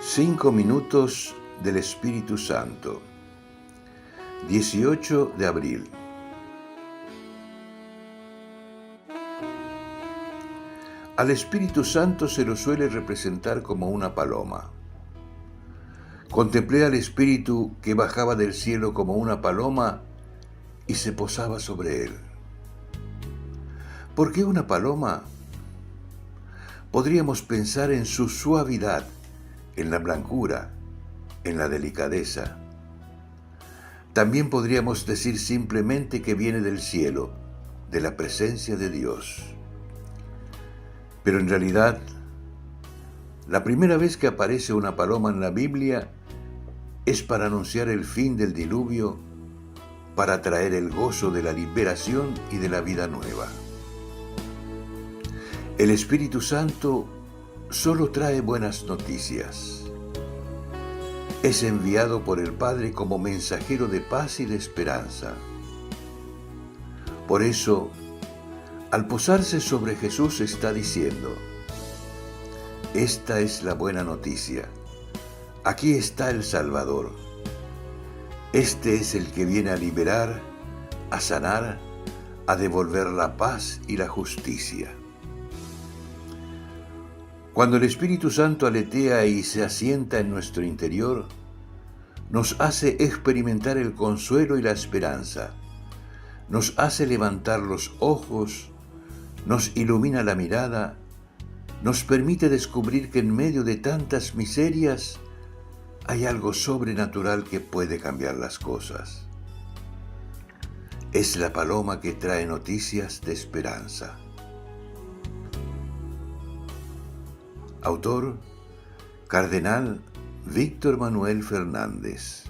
5 minutos del Espíritu Santo. 18 de abril. Al Espíritu Santo se lo suele representar como una paloma. Contemplé al Espíritu que bajaba del cielo como una paloma y se posaba sobre él. ¿Por qué una paloma? Podríamos pensar en su suavidad, en la blancura, en la delicadeza. También podríamos decir simplemente que viene del cielo, de la presencia de Dios. Pero en realidad, la primera vez que aparece una paloma en la Biblia es para anunciar el fin del diluvio, para traer el gozo de la liberación y de la vida nueva. El Espíritu Santo solo trae buenas noticias. Es enviado por el Padre como mensajero de paz y de esperanza. Por eso, al posarse sobre Jesús está diciendo: esta es la buena noticia. Aquí está el Salvador. Este es el que viene a liberar, a sanar, a devolver la paz y la justicia. Cuando el Espíritu Santo aletea y se asienta en nuestro interior, nos hace experimentar el consuelo y la esperanza, nos hace levantar los ojos, nos ilumina la mirada, nos permite descubrir que en medio de tantas miserias hay algo sobrenatural que puede cambiar las cosas. Es la paloma que trae noticias de esperanza. Autor: Cardenal Víctor Manuel Fernández.